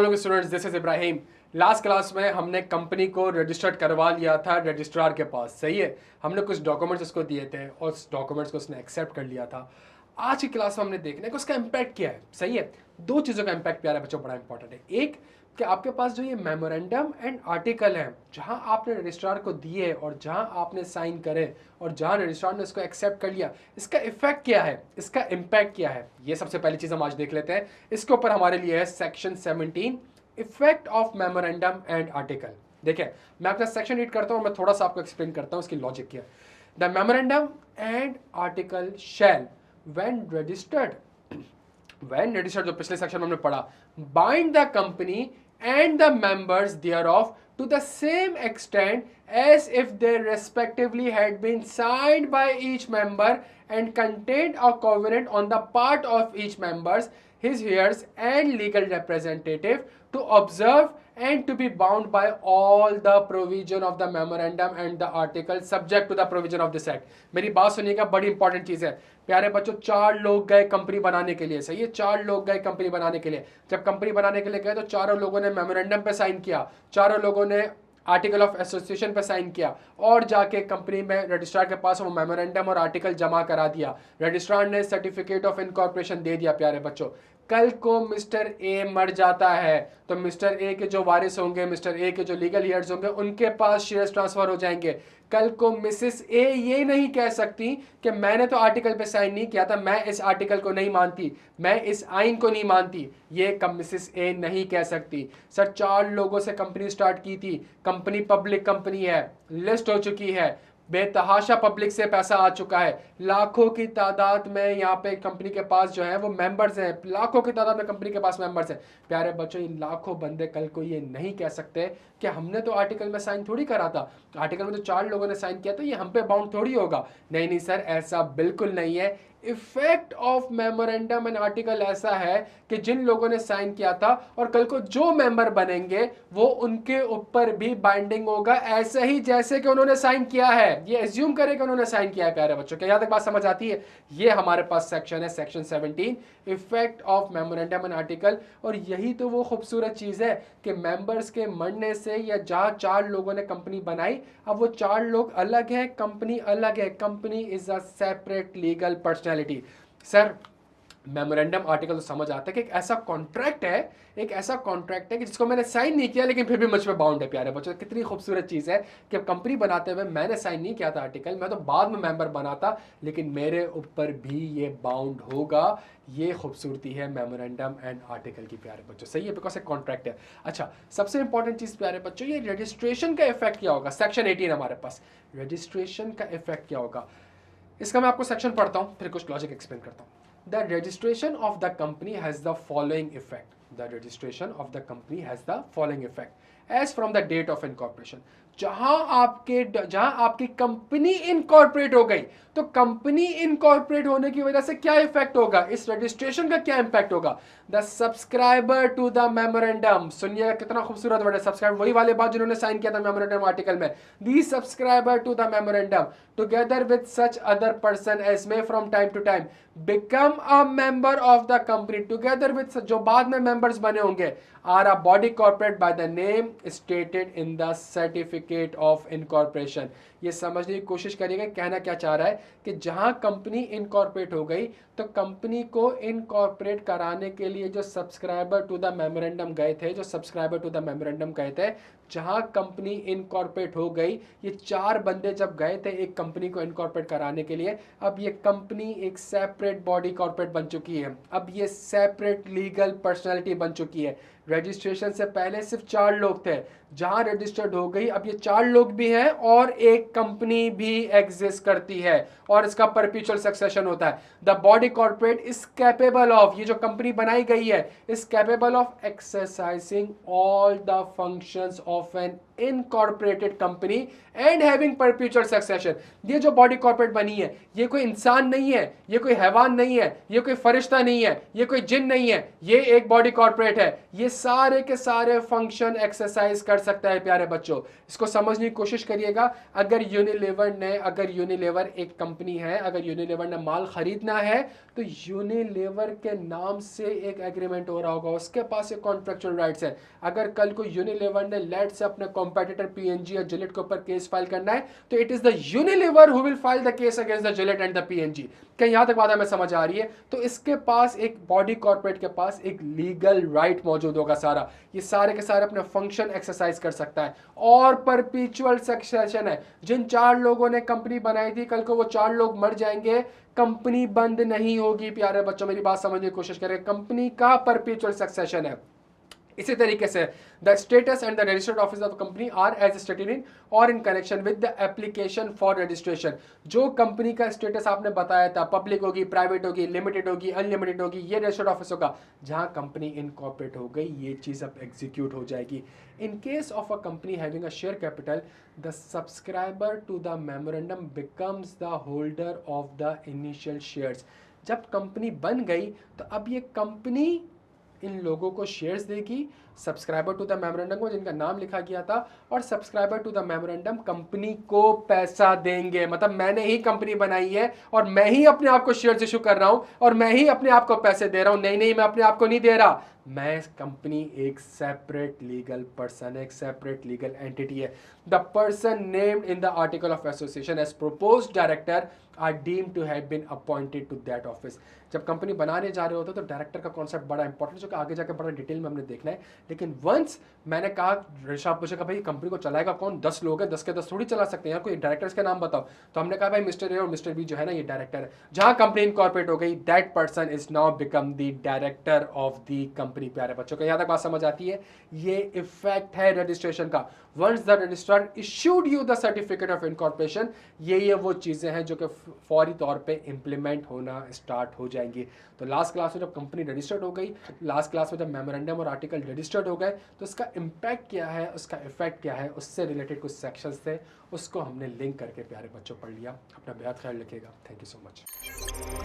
अस्सलाम students, this is Ibrahim. Last class में हमने कंपनी को रजिस्टर्ड करवा लिया था रजिस्ट्रार के पास, सही है। हमने कुछ डॉक्यूमेंट्स उसको दिए थे और उस डॉक्यूमेंट्स को उसने एक्सेप्ट कर लिया था। आज की क्लास में हमने देखना है कि उसका इम्पैक्ट क्या है, सही है। दो चीज़ों का इम्पैक्ट प्यारे बच्चों बड़ा इंपॉर्टेंट है। एक कि आपके पास जो ये मेमोरेंडम एंड आर्टिकल है, जहां आपने रजिस्ट्रार को दिए और जहां आपने साइन करे और जहां रजिस्ट्रार ने इसको एक्सेप्ट कर लिया, इसका इफेक्ट क्या है, इसका इम्पैक्ट क्या है, ये सबसे पहली चीज हम आज देख लेते हैं। इसके ऊपर हमारे लिए है section 17, effect of memorandum and article. देखिए, मैं अपना सेक्शन रीड करता हूँ, मैं थोड़ा सा आपको एक्सप्लेन करता हूँ इसकी लॉजिक क्या है। The memorandum and article shall when registered जो पिछले सेक्शन में हमने पढ़ा, bind the company and the members thereof to the same extent as if they respectively had been signed by each member and contained a covenant on the part of each members, his heirs and legal representative to observe and to be bound by all the provision of the memorandum and the article subject to the provision of this act। मेरी बात सुनिएगा, बड़ी important चीज है प्यारे बच्चों। 4 लोग गए कंपनी बनाने के लिए, सही है। 4 लोग गए कंपनी बनाने के लिए। जब कंपनी बनाने के लिए गए तो चारों लोगों ने मेमोरेंडम पे साइन किया, चारों लोगों ने आर्टिकल ऑफ एसोसिएशन पे साइन किया और जाके कंपनी में रजिस्ट्रार के पास वो मेमोरेंडम और आर्टिकल जमा करा दिया। रजिस्ट्रार ने सर्टिफिकेट ऑफ इनकॉर्पोरेशन दे दिया। प्यारे बच्चों, कल को मिस्टर ए मर जाता है तो मिस्टर ए के जो वारिस होंगे, मिस्टर ए के जो लीगल हियर्स होंगे, उनके पास शेयर्स ट्रांसफर हो जाएंगे। कल को मिसेस ए ये नहीं कह सकती कि मैंने तो आर्टिकल पे साइन नहीं किया था, मैं इस आर्टिकल को नहीं मानती, मैं इस आइन को नहीं मानती, ये कब मिसेस ए नहीं कह सकती। सर, 4 लोगों से कंपनी स्टार्ट की थी, कंपनी पब्लिक कंपनी है, लिस्ट हो चुकी है, बेतहाशा पब्लिक से पैसा आ चुका है, लाखों की तादाद में यहाँ पे कंपनी के पास जो है वो मेंबर्स हैं, लाखों की तादाद में कंपनी के पास मेंबर्स हैं। प्यारे बच्चों, इन लाखों बंदे कल को ये नहीं कह सकते कि हमने तो आर्टिकल में साइन थोड़ी करा था, आर्टिकल में तो 4 लोगों ने साइन किया तो ये हम पे बाउंड थोड़ी होगा। नहीं नहीं सर, ऐसा बिल्कुल नहीं है। Effect of memorandum and article ऐसा है कि जिन लोगों ने साइन किया था और कल को जो मेंबर बनेंगे वो उनके ऊपर भी बाइंडिंग होगा, ऐसे ही जैसे कि उन्होंने साइन किया है। ये एज्यूम करें कि उन्होंने साइन किया है। प्यारे बच्चों, क्या यहां तक बात समझ आती है? ये हमारे पास सेक्शन है, section 17, effect of memorandum and article. और यही तो वो खूबसूरत चीज है कि मेंबर्स के मरने से या जहां 4 लोगों ने कंपनी बनाई, अब वो 4 लोग अलग हैं, कंपनी अलग है। Company is a separate legal personality. Sir, memorandum article तो समझ आता है कि एक ऐसा कॉन्ट्रैक्ट है कि जिसको मैंने साइन नहीं किया लेकिन फिर भी मुझ पे बाउंड है। प्यारे बच्चों, कितनी खूबसूरत चीज़ है कि कंपनी बनाते हुए मैंने साइन नहीं किया था आर्टिकल, मैं तो बाद में मेंबर बना था, लेकिन मेरे ऊपर भी ये बाउंड होगा। ये खूबसूरती है मेमोरेंडम एंड आर्टिकल की प्यारे बच्चों, सही है, बिकॉज एक कॉन्ट्रैक्ट है। अच्छा, सबसे इंपॉर्टेंट चीज़ प्यारे बच्चों, ये रजिस्ट्रेशन का इफेक्ट क्या होगा। सेक्शन 18 हमारे पास, रजिस्ट्रेशन का इफेक्ट क्या होगा, इसका मैं आपको सेक्शन पढ़ता हूँ, फिर कुछ लॉजिक एक्सप्लेन करता हूँ। The registration of the company has the following effect. The registration of the company has the following effect. As from the date of incorporation. जहां आपकी कंपनी इनकॉर्पोरेट हो गई, तो कंपनी इनकॉर्पोरेट होने की वजह से क्या इफेक्ट होगा, इस रजिस्ट्रेशन का क्या इंपैक्ट होगा। The subscriber to the memorandum, सुनिए कितना खूबसूरत वर्ड है सब्सक्राइबर, वही वाले बात जिन्होंने साइन किया था मेमोरेंडम आर्टिकल में। The subscriber to the memorandum together with such other person as may from time to time become a member of the company, together with जो बाद में मेंबर्स बने होंगे, are a body corporate by the name stated in the certificate of incorporation. ये समझने की कोशिश करिएगा कहना क्या चाह रहा है कि जहां कंपनी इनकॉर्पोरेट हो गई तो कंपनी को इनकॉर्पोरेट कराने के लिए जो सब्सक्राइबर टू द मेमोरेंडम गए थे, जहां कंपनी इनकॉर्पोरेट हो गई, ये 4 बंदे जब गए थे एक कंपनी को इनकॉर्पोरेट कराने के लिए, अब ये कंपनी एक सेपरेट बॉडी कॉर्पोरेट बन चुकी है, अब ये सेपरेट लीगल पर्सनालिटी बन चुकी है। रजिस्ट्रेशन से पहले सिर्फ 4 लोग थे, जहां रजिस्टर्ड हो गई अब ये 4 लोग भी हैं और एक कंपनी भी एग्जिस्ट करती है और इसका परपेचुअल सक्सेशन होता है। The body corporate is capable of, ये जो कंपनी बनाई गई है, is capable of exercising all the functions of an incorporated company and having perpetual succession. ये जो बॉडी कॉर्पोरेट बनी है, ये कोई इंसान नहीं है, ये कोई हैवान नहीं है, ये कोई फरिश्ता नहीं है, ये कोई जिन नहीं है, ये एक बॉडी कॉर्पोरेट है। ये सारे के सारे फंक्शन एक्सरसाइज कर सकता है प्यारे बच्चों, इसको समझने की कोशिश करिएगा। अगर यूनिलीवर एक कंपनी है, अगर यूनिलीवर ने माल खरीदना है तो यूनिलीवर के नाम से एक एग्रीमेंट हो रहा होगा, उसके पास एक कॉन्ट्रेक्चुअल राइट्स है। अगर कल को यूनिलीवर ने लेट से अपने कॉम्पिटिटर पीएनजी या जिलेट के ऊपर केस फाइल करना है तो it is the Unilever who will file the case against the Gillette and the PNG. क्या यहां तक बात हमें समझ आ रही है? तो इसके पास एक बॉडी कॉर्पोरेट के पास एक लीगल राइट मौजूद होगा सारा, ये सारे के सारे अपने फंक्शन एक्सरसाइज कर सकता है। और परपीचुअल सक्सेशन है, जिन 4 लोगों ने कंपनी बनाई थी कल को वो 4 लोग मर जाएंगे, कंपनी बंद नहीं होगी। प्यारे बच्चों मेरी बात समझने की कोशिश करें, कंपनी का परपीचुअल सक्सेशन है। इसी तरीके से the status and the registered office of company are as stated in और in connection with the application for registration. जो कंपनी का स्टेटस आपने बताया था, पब्लिक होगी, प्राइवेट होगी, लिमिटेड होगी, अनलिमिटेड होगी, ये रजिस्टर्ड ऑफिस होगा। जहां कंपनी इनकॉर्पोरेट हो गई ये चीज अब एग्जीक्यूट हो जाएगी। In case of a company having a share capital, the subscriber to the memorandum becomes the holder of the initial shares. जब कंपनी बन गई तो अब ये कंपनी इन लोगों को शेयर्स देगी, सब्सक्राइबर टू द मेमोरेंडम को जिनका नाम लिखा गया था, और subscriber to the memorandum company को पैसा देंगे। मतलब मैंने ही कंपनी बनाई है और मैं ही अपने आप को शेयर्स इशू कर रहा हूं और मैं ही अपने आप को पैसे दे रहा हूं। नहीं, मैं अपने आप को नहीं दे रहा, मैं कंपनी एक सेपरेट लीगल पर्सन, एक सेपरेट लीगल एंटिटी है। The person named in the article of association as proposed director are deemed to have been appointed to that office. जब कंपनी बनाने जा रहे होते तो डायरेक्टर का कॉन्सेप्ट बड़ा इंपॉर्टेंट, जो कि आगे जाकर बड़ा डिटेल में हमने देखना है। लेकिन वंस मैंने कहा, ऋषभ पूछेगा भाई कंपनी को चलाएगा कौन? 10 लोग हैं, 10 के 10 थोड़ी चला सकते हैं यार, कोई डायरेक्टर्स का नाम बताओ। तो हमने कहा भाई मिस्टर ए और मिस्टर बी जो है ना ये डायरेक्टर है। जहां कंपनी इनकॉर्पोरेट हो गई that person is now become the director of the company. प्यारे बच्चों को यहां तक बात समझ आती है? ये इफेक्ट है रजिस्ट्रेशन का। Once the registrar issued you the certificate of incorporation, ये वो चीजें हैं जो कि फौरी तौर पे इंप्लीमेंट होना स्टार्ट हो जाएंगी। तो लास्ट क्लास में जब कंपनी रजिस्टर्ड हो गई, लास्ट क्लास में जब मेमोरेंडम और आर्टिकल रजिस्टर्ड हो गए, तो उसका इम्पैक्ट क्या है, उसका इफेक्ट क्या है, उससे रिलेटेड कुछ सेक्शंस थे, उसको हमने लिंक करके प्यारे बच्चों पढ़ लिया। अपना बेहद ख्याल रखिएगा। Thank you so much.